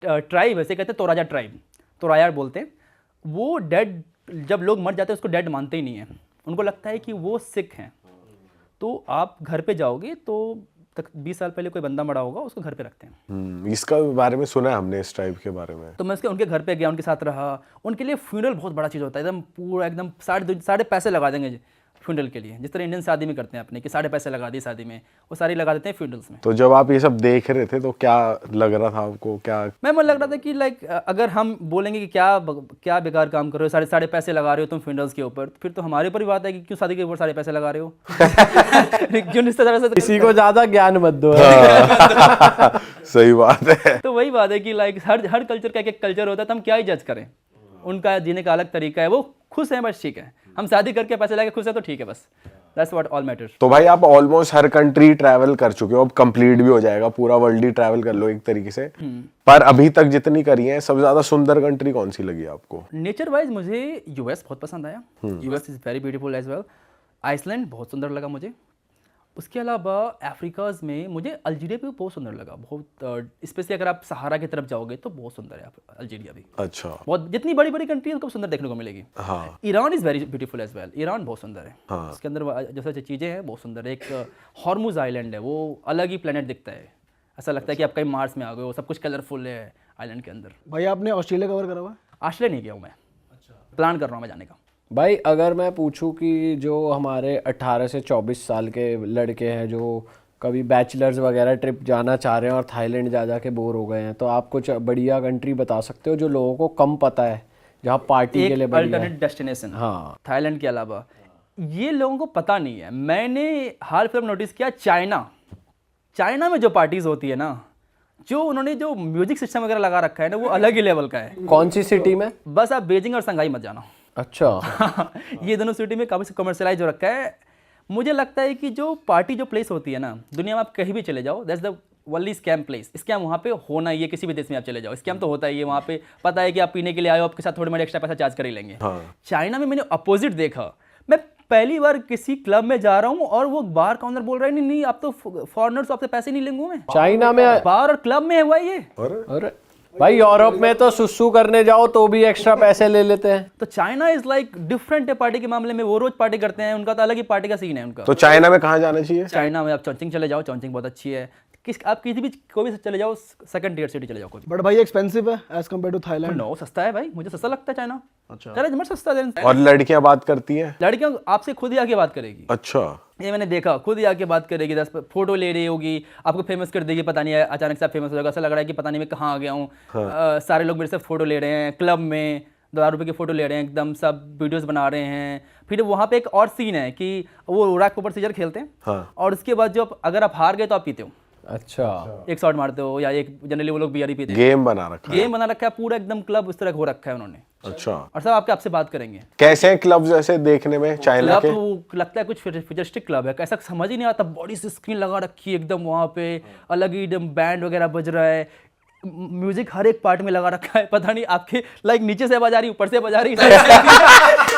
Tribe है, कहते हैं तोराजा ट्राइब, तोराया बोलते हैं। वो डेड, जब लोग मर जाते हैं उसको डेड मानते ही नहीं है, उनको लगता है कि वो सिख हैं। तो आप घर पे जाओगे तो 20 साल पहले कोई बंदा मरा होगा, उसको घर पे रखते हैं। इसका बारे में सुना है हमने, इस ट्राइब के बारे में। तो मैं उनके घर पे गया, उनके साथ रहा। उनके लिए फ्यूनरल बहुत बड़ा चीज़ होता है, एकदम पूरा एकदम साढ़े पैसे लगा देंगे फ्यूनरल के लिए, जिस तरह इंडियन शादी में करते हैं अपने कि साढ़े पैसे लगा दिए शादी में, वो सारी लगा देते हैं फ्यूनरल्स में। तो जब आप ये सब देख रहे थे तो क्या लग रहा था आपको? क्या मैं लग रहा था कि लाइक अगर हम बोलेंगे कि क्या बेकार काम कर रहे हो, साढ़े पैसे लगा रहे हो तुम फ्यूनरल्स के ऊपर, फिर तो हमारे ऊपर भी बात है कि क्यों शादी के ऊपर साढ़े पैसे लगा रहे हो। क्यों रिश्तेदार से किसी को ज्यादा ज्ञान मत दो। सही बात है। तो वही बात है कि लाइक हर कल्चर का एक कल्चर होता है, तो हम क्या ही जज करें, उनका जीने का अलग तरीका है, वो खुश हैं बस, ठीक है। हम शादी करके पैसे लाके खुश है तो ठीक है, बस दैट्स व्हाट ऑल मैटर्स। तो भाई आप ऑलमोस्ट हर कंट्री ट्रैवल कर चुके हो, अब कंप्लीट भी हो जाएगा, पूरा वर्ल्ड ही ट्रैवल कर लो एक तरीके से। पर अभी तक जितनी करी है, सबसे ज्यादा सुंदर कंट्री कौन सी लगी आपको? नेचर वाइज मुझे यूएस बहुत पसंद आया, US is very beautiful as well. Iceland बहुत सुंदर लगा मुझे। उसके अलावा अफ्रीकाज में मुझे अल्जीरिया भी बहुत सुंदर लगा, बहुत स्पेशली अगर आप सहारा की तरफ जाओगे तो बहुत सुंदर है अल्जीरिया भी। अच्छा। बहुत, जितनी बड़ी बड़ी कंट्री है उसको सुंदर देखने को मिलेगी। हाँ। Iran is very beautiful as well, Iran बहुत सुंदर है। हाँ। उसके अंदर जैसे चीज़ें हैं बहुत सुंदर है। एक हॉर्मुज आइलैंड है, वो अलग ही प्लेनेट दिखता है, ऐसा लगता है कि आप कहीं मार्स में आ गए हो, सब कुछ कलरफुल है आइलैंड के अंदर। भाई आपने ऑस्ट्रेलिया कवर करा हुआ है? ऑस्ट्रेलिया नहीं गया हूँ मैं, प्लान कर रहा हूँ मैं जाने का। भाई अगर मैं पूछूं कि जो हमारे 18 से 24 साल के लड़के हैं जो कभी बैचलर्स वगैरह ट्रिप जाना चाह रहे हैं और थाईलैंड जा के बोर हो गए हैं, तो आप कुछ बढ़िया कंट्री बता सकते हो जो लोगों को कम पता है, जहाँ पार्टी के लिए बढ़िया अल्टरनेट डेस्टिनेशन? हाँ। थाईलैंड के अलावा ये लोगों को पता नहीं है। मैंने हाल फिल्म नोटिस किया, चाइना में जो पार्टीज होती है ना, जो उन्होंने जो म्यूजिक सिस्टम वगैरह लगा रखा है ना, वो अलग ही लेवल का है। कौन सी सिटी में? बस आप बीजिंग और शंघाई मत जाना। अच्छा। ये दोनों सिटी में काफ़ी कमर्शलाइज हो रखा है। मुझे लगता है कि जो पार्टी जो प्लेस होती है ना, दुनिया में आप कहीं भी चले जाओ, that's the only scam place. Scam वहाँ पे होना ही है, किसी भी देश में आप चले जाओ स्कैम तो होता ही है। वहाँ पे पता है कि आप पीने के लिए आए हो, आपके साथ थोड़ी मोड़ी एक्स्ट्रा पैसा चार्ज कर ही लेंगे। हाँ। चाइना में मैंने अपोजिट देखा। मैं पहली बार किसी क्लब में जा रहा हूँ और वो बार का ऑनर बोल रहा है, नहीं नहीं आप तो फॉरेनर्स, आपसे पैसे नहीं लेंगे मैं। चाइना में बार और क्लब में हुआ ये। अरे भाई यूरोप में तो सुसु करने जाओ तो भी एक्स्ट्रा पैसे ले लेते हैं। तो चाइना इज लाइक डिफरेंट है पार्टी के मामले में, वो रोज पार्टी करते हैं, उनका तो अलग ही पार्टी का सीन है उनका। तो चाइना में कहाँ जाना चाहिए? चाइना में आप चौचिंग चले जाओ, चौचिंग बहुत अच्छी है। आप किसी भी कोई भी चले जाओ, सेकंड टियर सिटी चले जाओ कोई। बट भाई एक्सपेंसिव है as compare to Thailand? No, सस्ता है भाई, मुझे सस्ता लगता है चाइना। अच्छा। चाइना जमर सस्ता है। और लड़कियां बात करती हैं? लड़कियां आपसे खुद ही आके बात करेगी। अच्छा। ये मैंने देखा, खुद ही आके बात करेगी, 10 फोटो ले रही होगी, आपको फेमस कर देगी, पता नहीं अचानक से आप फेमस हो जाएगा, ऐसा लग रहा है कि पता नहीं मैं कहाँ आ गया हूँ। सारे लोग मेरे से फोटो ले रहे हैं, क्लब में 1000 रुपये की फोटो ले रहे हैं, एकदम सब वीडियोस बना रहे हैं। फिर वहाँ पे एक और सीन है कि वो रैक पेपर सीजर खेलते हैं। हाँ। और उसके बाद जो अगर आप हार गए तो आप पीते हो। अच्छा। एक शॉट मारते हो, या एक जनरली वो लोग बियर ही पीते हैं। गेम बना रखा है। गेम बना रखा है पूरा, एकदम क्लब उस तरह हो रखा है उन्होंने। अच्छा। और सब आपसे बात करेंगे। कैसे हैं क्लब्स ऐसे देखने में चाइना क्लब के? तो लगता है कुछ फ्यूचरिस्टिक क्लब है, ऐसा समझ ही नहीं आता। बॉडी से स्क्रीन लगा रखी है एकदम, वहाँ पे अलग ही एकदम बैंड वगैरह बज रहा है, म्यूजिक हर एक पार्ट में लगा रखा है। पता नहीं आपके लाइक नीचे से आवाज आ रही, ऊपर से आवाज आ रही,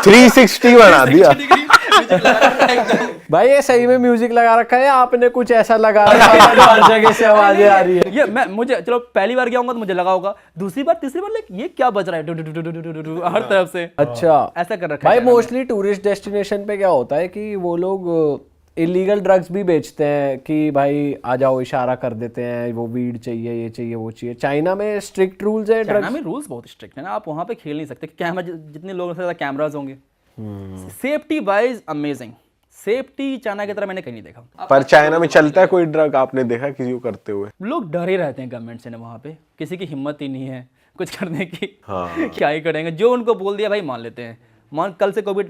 360 बना दिया। भाई ये सही में म्यूजिक लगा रखा है, आपने कुछ ऐसा लगा रखा है जो हर जगह से आवाजें आ रही है? ये मुझे चलो पहली बार गया होगा तो मुझे लगा होगा, दूसरी बार तीसरी बार लाइक ये क्या बज रहा है हर तरफ से। अच्छा, ऐसा कर रखा है। भाई मोस्टली टूरिस्ट डेस्टिनेशन पे क्या होता है कि वो लोग इलीगल ड्रग्स भी बेचते हैं कि भाई आ जाओ, इशारा कर देते हैं, वो वीड चाहिए, ये चाहिए, वो चाहिए। चाइना में स्ट्रिक्ट रूल्स है? चाइना में रूल्स बहुत स्ट्रिक्ट है ना, आप वहाँ पे खेल नहीं सकते। कैमरा, जितने लोगों से ज़्यादा कैमराज होंगे। Safety wise amazing, safety China की तरह मैंने कहीं नहीं देखा। पर चाइना में चलता है कोई ड्रग? आपने देखा किसी को करते हुए? लोग डरे रहते हैं गवर्नमेंट से ना, वहाँ पे किसी की हिम्मत ही नहीं है कुछ करने की। हाँ। क्या ही करेंगे, जो उनको बोल दिया भाई मान लेते हैं। कल से कोविड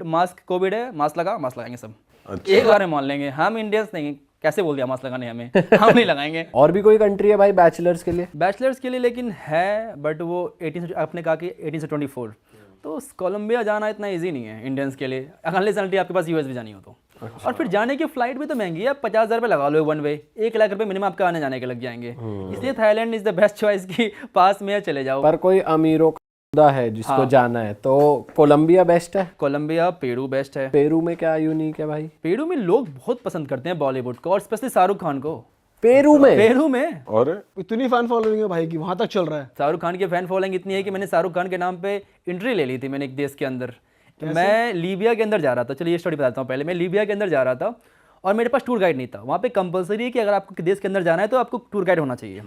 है, मास्क लगाएंगे सब। अच्छा। एक बार में मान लेंगे। हम इंडियंस नहीं, कैसे बोल दिया मास्क लगाने हमें, हम नहीं लगाएंगे। और भी कोई कंट्री है भाई बैचलर्स के लिए? बैचलर्स के लिए लेकिन है, बट वो 18 से, आपने कहा कि 18 से 24, तो कोलंबिया जाना इतना इजी नहीं है इंडियंस के लिए, अनलेस अनटिल आपके पास यूएस भी जानी हो तो। अच्छा। और फिर जाने की फ्लाइट भी तो महंगी है, 50,000 रुपये लगा लो वन वे, 1 लाख रुपए मिनिमम आपका आने जाने के लग जाएंगे। इसलिए Thailand is the best choice की पास में चले जाओ। पर कोई अमीरों का है जिसको जाना है तो कोलंबिया बेस्ट है? कोलंबिया, पेरू बेस्ट है। पेरू में क्या यूनिक है भाई? पेरू में लोग बहुत पसंद करते हैं बॉलीवुड को, और स्पेशली शाहरुख खान को। पेरू में? पेरू में और इतनी फैन फॉलोइंग है भाई की, वहां तक चल रहा है। शाहरुख खान की फैन फॉलोइंग इतनी है कि मैंने शाहरुख खान के नाम पे एंट्री ले ली थी मैंने एक देश के अंदर। मैं लीबिया के अंदर जा रहा था, चलिए ये स्टोरी बताता हूँ पहले। मैं लीबिया के अंदर जा रहा था और मेरे पास टूर गाइड नहीं था। वहाँ पे कंपलसरी है कि अगर आपको देश के अंदर जाना है तो आपको टूर गाइड होना चाहिए।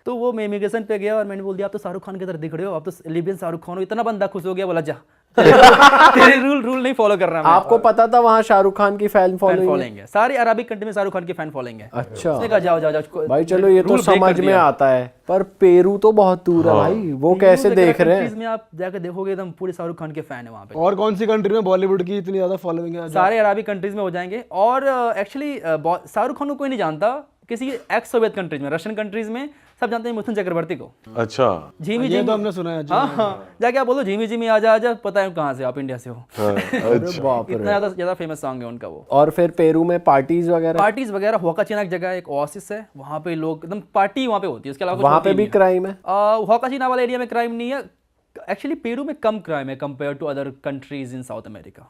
तो वो मैं इमिग्रेशन पे गया और मैंने बोल दिया आप तो शाहरुख खान की तरह दिख रहे हो, आप तो लीबियन शाहरुख खान हो। इतना बंदा खुश हो गया, बोला जा तेरे रूल नहीं फॉलो कर रहा मैं। आपको पता था वहाँ शाहरुख खान की फैन फैन फॉलोइंग? फॉलोइंग है, सारी अरबिक कंट्री में शाहरुख खान की फैन फॉलोइंग है। अच्छा उसने कहा जाओ जाओ जाओ भाई, चलो ये तो rule break समझ कर में दिया। आता है, पर पेरू तो बहुत दूर है भाई, वो कैसे देख रहे हैं? में आप जाकर देखोगे एकदम पूरे शाहरुख खान के फैन है वहाँ पे। और कौन सी कंट्री में बॉलीवुड की इतनी ज्यादा फॉलोइंग है? सारे अरबी कंट्रीज में हो जाएंगे। और एक्चुअली शाहरुख खान को कोई नहीं जानता, किसी एक्स सोवियत कंट्रीज में, रशियन कंट्रीज में सब जानते हैं मिथुन चक्रवर्ती को। अच्छा झीमी ये झीमी, तो हमने सुना है। हाँ, जाके आप बोलो झीमी झीमी आजा आजा, पता है कहाँ से आप, इंडिया से हो। हाँ, अरे बाप रे। इतना ज्यादा फेमस सॉन्ग है उनका वो। और फिर पेरू में पार्टीज वगैरह? पार्टीज वगैरह, होकाचिना एक जगह है, एक ओएसिस है, वहाँ पे लोग एकदम पार्टी वहाँ पे होती है, उसके अलावा कुछ वहाँ होती पे भी नहीं है। क्राइम है? होकाचिना वाले एरिया में क्राइम नहीं है एक्चुअली। पेरू में कम क्राइम है compare to other countries in South America.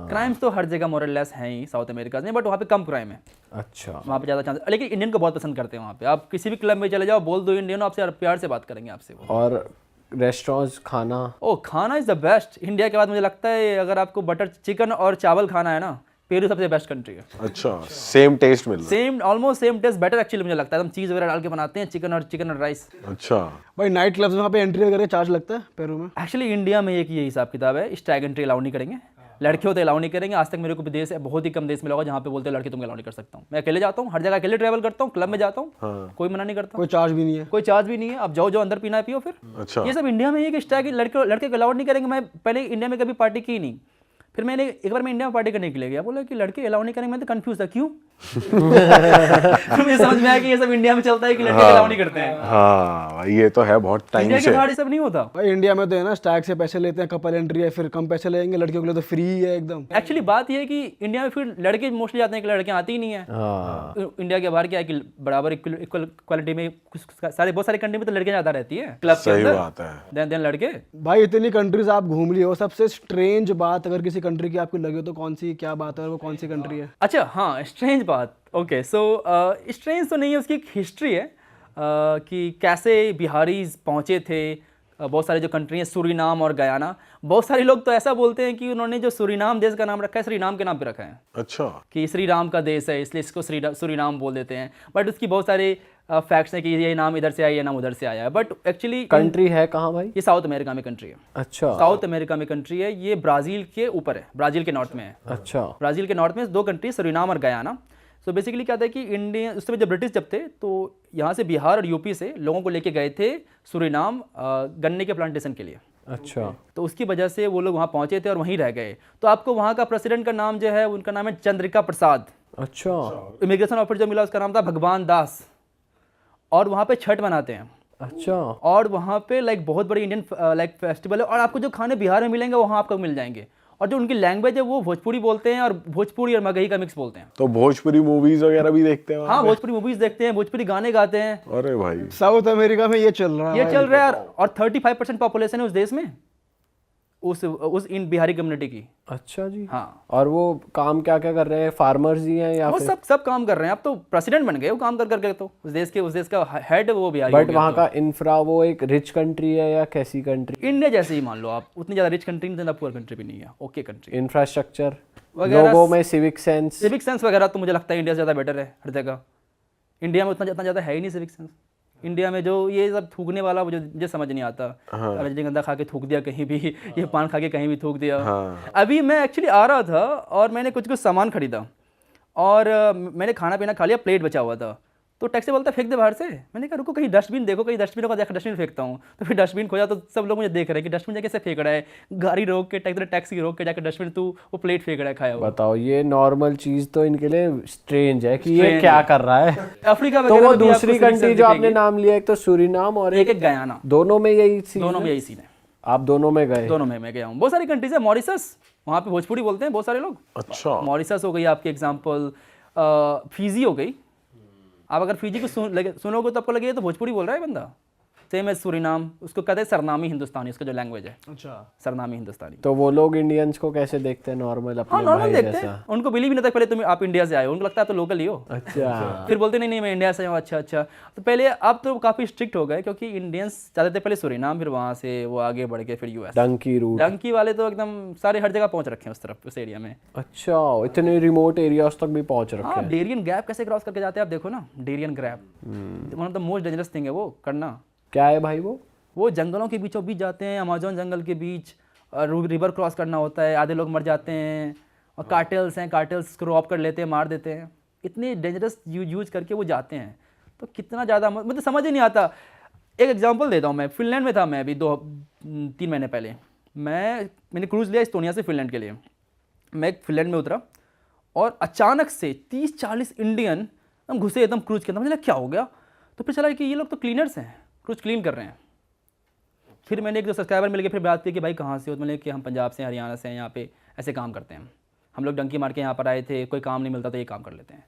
Crimes तो हर जगह मोर लेस हैं ही साउथ अमेरिका में, बट वहाँ पे कम क्राइम है। अच्छा, वहाँ पे ज़्यादा चांस, लेकिन इंडियन को बहुत पसंद करते हैं वहाँ पे। आप किसी भी क्लब में चले जाओ, बोल दो इंडियन, आपसे प्यार से बात करेंगे आपसे वो। और रेस्टोरेंट्स, खाना? ओ, खाना इज़ द बेस्ट। इंडिया के बाद मुझे लगता है अगर आपको बटर चिकन और चावल खाना है ना, पेरू सबसे बेस्ट कंट्री है। अच्छा, सेम टेस्ट मिल रहा same, almost same taste, better actually मुझे लगता है। एकदम चीज़ वगैरह डाल के बनाते हैं, चिकन और राइस। है। अच्छा, भाई नाइट क्लब्स में वहाँ पे एंट्री वगैरह चार्ज लगता है पेरू में? एक्चुअली इंडिया में एक ये हिसाब किताब है, स्टैग एंट्री अलाउ नहीं करेंगे, लड़के होते अलाउ नहीं करेंगे। आज तक मेरे को विदेश है, बहुत ही कम देश मिला होगा जहाँ पे बोलते हैं लड़के तुम अलाउ नहीं कर सकता हूँ। मैं अकेले जाता हूँ, हर जगह अकेले ट्रैवल करता हूँ, क्लब में जाता हूँ, कोई मना नहीं करता, कोई चार्ज भी नहीं है? कोई चार्ज भी नहीं है। आप जाओ जाओ अंदर पीना है पियो फिर। अच्छा, ये सब इंडिया में ही है कि स्टैग लड़के को अलाउड नहीं करेंगे। मैं पहले इंडिया में कभी पार्टी की नहीं, फिर मैंने एक बार मैं इंडिया में पार्टी करने के लिए गया, बोला कि लड़के अलाउ नहीं करेंगे। मैं तो कंफ्यूज था, क्यों? मुझे समझ में आया कि ये सब इंडिया में चलता है कि लड़के अलाउ नहीं करते हैं। हाँ ये तो है, बहुत टाइम इंडिया के से। बाहर ये सब नहीं होता। भाई इंडिया में तो है ना, स्टैग से पैसे लेते हैं, कपल एंट्री है, फिर कम पैसे लेंगे, लड़कियों के लिए तो फ्री है एकदम। एक्चुअली बात ये है कि इंडिया में फिर लड़के मोस्टली जाते हैं कि लड़कियां आती ही नहीं है। हाँ, इंडिया के बाहर क्या है कि बराबर इक्वल क्वालिटी में बहुत सारे कंट्री में तो लड़कियां ज्यादा रहती है क्लब के सही अंदर, बात है। देन लड़के। भाई इतनी कंट्रीज आप घूम लिए हो, सबसे स्ट्रेंज बात अगर किसी कंट्री की आपको लगे तो कौन सी, क्या बात है और वो कौन सी कंट्री है? अच्छा हाँ, स्ट्रेंज बात, ओके। सो स्ट्रेंज तो नहीं है, उसकी एक हिस्ट्री है कि कैसे बिहारीज पहुँचे थे। बहुत सारे जो कंट्री हैं, सूरीनाम और गयाना, बहुत सारे लोग तो ऐसा बोलते हैं कि उन्होंने जो सूरीनाम देश का नाम रखा है, श्रीराम के नाम पे रखा है अच्छा, कि श्री राम का देश है इसलिए इसको सूरीनाम बोल देते हैं। बट उसकी बहुत सारे फैक्ट्स हैं कि ये नाम इधर से आया, ये नाम उधर से आया है। बट एक्चुअली कंट्री है कहाँ भाई? ये साउथ अमेरिका में कंट्री है। अच्छा, साउथ अमेरिका में कंट्री है, ये ब्राज़ील के ऊपर है, ब्राज़ील के नॉर्थ में है। अच्छा, ब्राज़ील के नॉर्थ में दो कंट्री, सूरीनाम और गयाना। सो बेसिकली क्या था कि इंडिया उस समय जब ब्रिटिश जब थे तो यहाँ से बिहार और यूपी से लोगों को लेके गए थे सूरीनाम गन्ने के प्लांटेशन के लिए। अच्छा, तो उसकी वजह से वो लोग वहाँ पहुँचे थे और वहीं रह गए। तो आपको वहाँ का प्रेसिडेंट का नाम जो है, उनका नाम है चंद्रिका प्रसाद। अच्छा, इमिग्रेशन ऑफिसर जो मिला उसका नाम था भगवान दास। और वहाँ पे छठ मनाते हैं, अच्छा, और वहाँ पे लाइक बहुत बड़ी इंडियन लाइक फेस्टिवल है। और आपको जो खाने बिहार में मिलेंगे वहाँ आपको मिल जाएंगे। और जो उनकी लैंग्वेज है वो भोजपुरी बोलते हैं, और भोजपुरी और मगही का मिक्स बोलते हैं। तो भोजपुरी मूवीज वगैरह भी देखते हैं वहाँ हाँ, पे? भोजपुरी मूवीज देखते हैं, भोजपुरी गाने गाते हैं, अरे भाई, साउथ अमेरिका में ये चल रहा है ये भाई। चल रहा है। और 35% पॉपुलेशन है उस देश में, उस इन बिहारी कम्युनिटी की। अच्छा जी। हाँ, और वो काम क्या क्या कर रहे हैं? फार्मर्स ही हैं या वो फिर? सब काम कर रहे हैं। अब तो प्रेसिडेंट बन गए वो काम कर करके। तो उस देश का हेड वो बिहारी हो बट गया। वहाँ तो का इंफ्रा, वो एक रिच कंट्री है या कैसी कंट्री? इंडिया जैसे ही मान लो आप, उतनी ज़्यादा रिच कंट्री नहीं, ज़्यादा पुअर कंट्री भी नहीं है, ओके कंट्री। इंफ्रास्ट्रक्चर वगैरह लोगों में, सिविक सेंस? सिविक सेंस वगैरह तो मुझे लगता है इंडिया से ज़्यादा बेटर है हर जगह। इंडिया में उतना ज़्यादा है ही नहीं सिविक सेंस। इंडिया में जो ये सब थूकने वाला मुझे समझ नहीं आता। रजनीगंधा खा के थूक दिया कहीं भी, ये पान खा के कहीं भी थूक दिया। अभी मैं एक्चुअली आ रहा था और मैंने कुछ सामान खरीदा और मैंने खाना पीना खा लिया, प्लेट बचा हुआ था। तो टैक्सी बोलता फेंक दे बाहर से। मैंने कहा रुको, कहीं डस्टबिन देखो, कहीं डस्टबिन को देखा, डस्टबिन फेंकता हूँ। तो फिर डस्टबिन खोजा तो सब लोग मुझे देख रहे हैं कि डस्टबिन कैसे फेंक रहा है, गाड़ी रोक के, टैक्सी रोक के जाकर डस्टबिन तू वो प्लेट फेंक रहा है खाया हुआ। बताओ, ये नॉर्मल चीज तो इनके लिए स्ट्रेंज है कि ये क्या कर रहा है। अफ्रीका तो वगैरह वो में भी आपको दूसरी civic कंट्री sense जो आपने दिखेगी। नाम लिया, एक तो सूरीनाम और एक गयाना, दोनों में यही सीन दोनों है? में यही सीन है। आप दोनों में गए? दोनों में मैं गया हूँ। बहुत सारी कंट्रीज है, मॉरिशस, वहाँ पे भोजपुरी बोलते हैं बहुत सारे लोग। अच्छा, मॉरिशस हो गई आपकी एग्जांपल, फीजी हो गई। आप अगर फीजी को सुनोगे तो आपको लगेगा तो भोजपुरी बोल रहा है बंदा। सेम है सूरीनाम, उसको कहते हैं सरनामी हिंदुस्तानी, उसका जो लैंग्वेज है अच्छा। सरनामी हिंदुस्तानी। तो वो लोग इंडियंस को कैसे देखते हैं? नॉर्मल हाँ अपने नॉर्मल भाई देखते जैसा? हैं, उनको बिलीव नहीं था पहले तुम आप इंडिया से आए हो, उनको लगता है तो लोकल ही हो। अच्छा। फिर बोलते नहीं मैं इंडिया से हूँ, अच्छा अच्छा। तो पहले अब तो काफ़ी स्ट्रिक्ट हो गए क्योंकि इंडियंस जाते थे पहले सूरीनाम, फिर वहाँ से वो आगे बढ़ के फिर यूएस। डंकी रूट। डंकी वाले तो एकदम सारे हर जगह पहुँच रखे हैं उस तरफ, उस एरिया में। अच्छा, इतने रिमोट एरियाज तक भी पहुंच रखे हाँ हैं। डेरियन गैप कैसे क्रॉस करके जाते हैं आप देखो ना, Darien Gap one of the most dangerous thing है वो करना। क्या है भाई वो? जंगलों के बीचों बीच जाते हैं, अमेजोन जंगल के बीच, रिवर क्रॉस करना होता है, आधे लोग मर जाते हैं, और कार्टेल्स हैं, कार्टेल्स को रॉब कर लेते हैं, मार देते हैं, इतने डेंजरस यूज करके वो जाते हैं। तो कितना ज़्यादा मतलब समझ ही नहीं आता। एक एग्जांपल देता हूँ, मैं फिनलैंड में था, मैं अभी 2-3 महीने पहले मैंने क्रूज़ लिया इस्टोनिया से फिनलैंड के लिए। मैं फिनलैंड में उतरा और अचानक से 30-40 इंडियन हम घुसे एकदम क्रूज के अंदर। मुझे लगा क्या हो गया, तो फिर चला कि ये लोग तो क्लीनर्स हैं, क्रूज क्लीन कर रहे हैं। फिर मैंने एक दो सब्सक्राइबर मिल गए, फिर बात की कि भाई कहाँ से हो, तो मैंने कि हम पंजाब से, हरियाणा से हैं, यहाँ पे ऐसे काम करते हैं हम लोग, डंकी मार के यहाँ पर आए थे, कोई काम नहीं मिलता तो ये काम कर लेते हैं।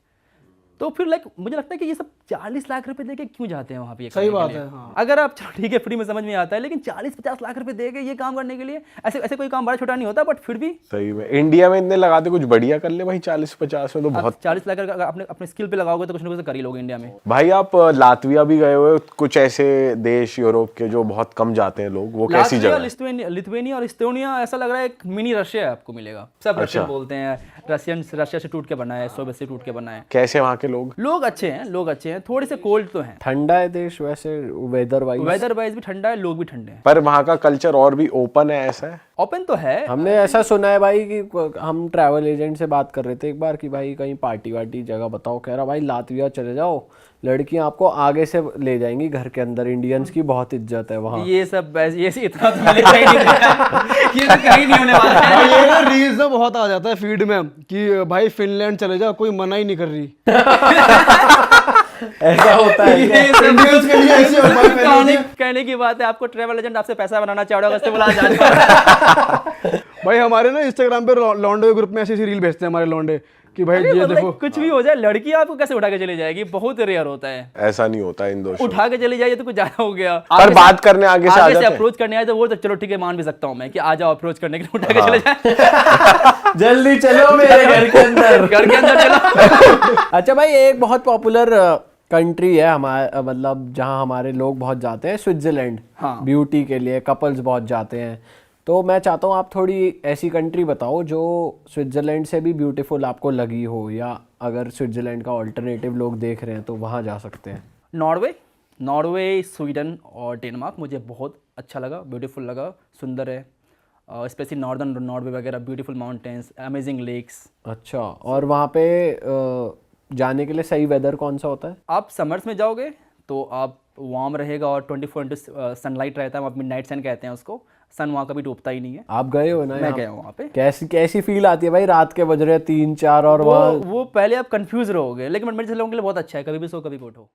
तो फिर मुझे लगता है कि ये सब 40 लाख रुपए देके क्यों जाते हैं वहाँ पे? सही बात है, हाँ। अगर आप चलो ठीक है फ्री में समझ में आता है, लेकिन 40-50 लाख रुपए देके ये काम करने के लिए, ऐसे कोई काम बड़ा छोटा नहीं होता, बट फिर भी सही में इंडिया में इतने लगाते कुछ बढ़िया कर ले भाई, 40-50 में तो बहुत। 40 लाख अगर अपने स्किल पे लगाओगे तो कुछ ना कुछ तो कर ही लोगे इंडिया में। भाई आप लातविया भी गए हुए, कुछ ऐसे देश यूरोप के जो बहुत कम जाते हैं लोग, वो कैसी जगह है? लिथुआनिया और इस्टोनिया ऐसा लग रहा है एक मिनी रशिया आपको मिलेगा। सब रशियन बोलते हैं, रशिया से टूट के बना है, सोवियत से टूट के बना है। कैसे वहाँ के लोग? लोग अच्छे हैं, थोड़े से कोल्ड तो हैं। ठंडा है देश वैसे, वेदर वाइज भी ठंडा है, लोग भी ठंडे हैं। पर वहाँ का कल्चर और भी ओपन है, ऐसा है? ओपन तो है। हमने ऐसा सुना है भाई कि हम ट्रैवल एजेंट से बात कर रहे थे एक बार कि भाई कहीं पार्टी वार्टी जगह बताओ। कह रहा भाई लातविया चले जाओ, लड़कियां आपको आगे से ले जाएंगी घर के अंदर, इंडियंस की बहुत इज्जत है वहाँ। ये इतना तो मैंने कहीं नहीं ये तो कहीं नहीं होने वाला है। ये ना रील्स में बहुत आ जाता है फीड में कि भाई फिनलैंड चले जाओ, कोई मना ही नहीं कर रही। ऐसा होता है क्या? ये सब इंडियंस के लिए ऐसे होता है। कहने की बात है, आपको ट्रैवल एजेंट आपसे पैसा बनाना चाह रहा होगा, उससे बोला जाए। भाई हमारे ना इंस्टाग्राम पे लॉन्डे ग्रुप में ऐसी रिल भेजते हैं हमारे लॉन्डे कि भाई ये देखो, कुछ भी हो जाए, लड़की आपको कैसे उठा के चली जाएगी, बहुत रेयर होता है। ऐसा नहीं होता इन दोस्तों। उठा के चली जाइए तो कुछ ज्यादा हो गया। पर बात करने आगे से आ जाते हैं। अप्रोच करने आए तो वो तो चलो ठीक है, मान भी सकता हूँ मैं कि आ जाओ अप्रोच करने के लिए, उठा के चले जाए। जल्दी चलो मेरे घर के अंदर। घर के अंदर चलो। अच्छा भाई, एक बहुत पॉपुलर कंट्री है हमारे, मतलब जहाँ हमारे लोग बहुत जाते हैं, स्विट्जरलैंड। हाँ। ब्यूटी के लिए कपल्स बहुत जाते हैं। तो मैं चाहता हूँ आप थोड़ी ऐसी कंट्री बताओ जो स्विट्जरलैंड से भी ब्यूटीफुल आपको लगी हो, या अगर स्विट्जरलैंड का ऑल्टरनेटिव लोग देख रहे हैं तो वहाँ जा सकते हैं। नॉर्वे, स्वीडन और डेनमार्क मुझे बहुत अच्छा लगा, ब्यूटीफुल लगा, सुंदर है। स्पेशली नॉर्दर्न नॉर्वे वगैरह, ब्यूटीफुल माउंटेन्स, अमेजिंग लेक्स। अच्छा, और वहाँ पे जाने के लिए सही वेदर कौन सा होता है? आप समर्स में जाओगे तो आप वार्म रहेगा और 24 सनलाइट रहता है, वहाँ मिडनाइट सन कहते हैं उसको। सन वहाँ कभी डूबता ही नहीं है। आप गए हो ना? मैं गया हूँ वहाँ पे। कैसी फील आती है भाई, रात के बज रहे 3-4 और वो पहले आप कंफ्यूज रहोगे, लेकिन मेरे लोगों के लिए बहुत अच्छा है, कभी भी सो कभी भी उठो।